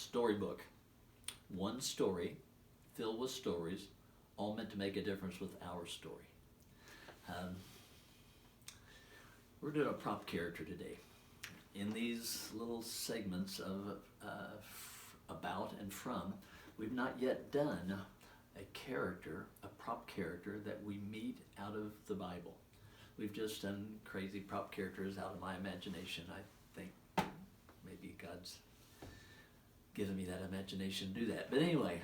Storybook. One story filled with stories, all meant to make a difference with our story. Um, we're doing a prop character today. In these little segments of about and from, we've not yet done a character, a prop character that we meet out of the Bible. We've just done crazy prop characters out of my imagination. I think maybe God's given me that imagination to do that. But anyway,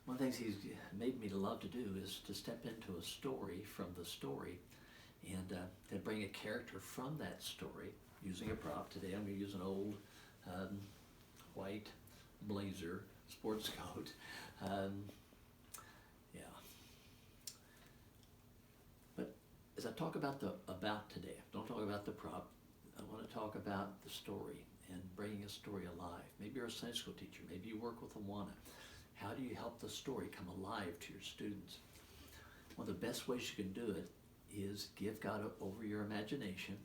one of the things He's made me to love to do is to step into a story from the story and to bring a character from that story using a prop. Today I'm going to use an old white blazer, sports coat. Yeah. But as I talk about today, don't talk about the prop. I want to talk about the story and bringing a story alive. Maybe you're a Sunday school teacher. Maybe you work with Awana. How do you help the story come alive to your students? One of the best ways you can do it is give God over your imagination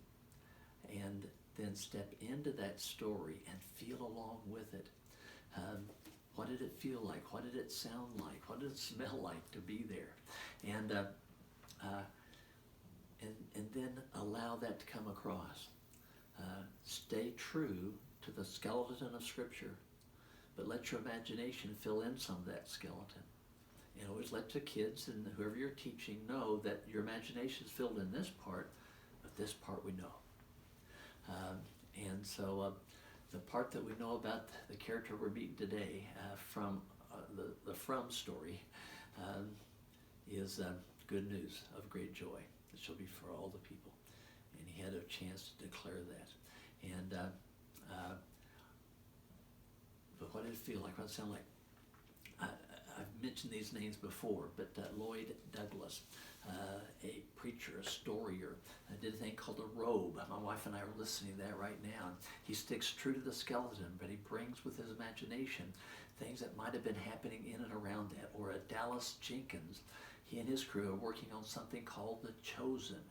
and then step into that story and feel along with it. What did it feel like? What did it sound like? What did it smell like to be there? And then allow that to come across. Stay true to the skeleton of Scripture, but let your imagination fill in some of that skeleton. And always let the kids and whoever you're teaching know that your imagination is filled in this part, but this part we know. And so the part that we know about the character we're meeting today from the From story is good news of great joy that shall be for all the people. And he had a chance to declare that. And but what did it feel like? What did it sound like? I've mentioned these names before, but Lloyd Douglas, a preacher, a storier, did a thing called a robe. My wife and I are listening to that right now. He sticks true to the skeleton, but he brings with his imagination things that might have been happening in and around that. Or a Dallas Jenkins, he and his crew are working on something called The Chosen.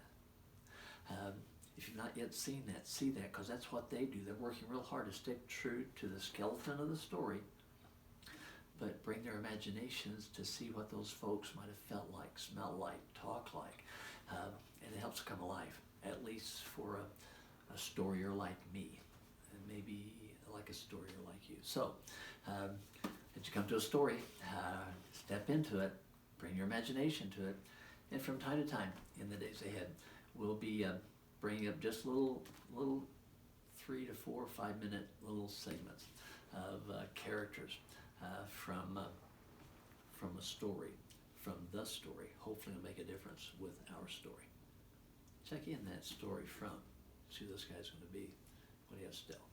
If you've not yet seen that, see that, because that's what they do. They're working real hard to stick true to the skeleton of the story, but bring their imaginations to see what those folks might have felt like, smelled like, talked like. And it helps come alive, at least for a storier like me, and maybe like a storier like you. So, as you come to a story, step into it, bring your imagination to it, and from time to time in the days ahead, we'll be bringing up just little 3 to 4 or 5 minute little segments of characters from a story, from the story. Hopefully it'll make a difference with our story. Check in that story from. See who this guy's going to be. What do you have to tell?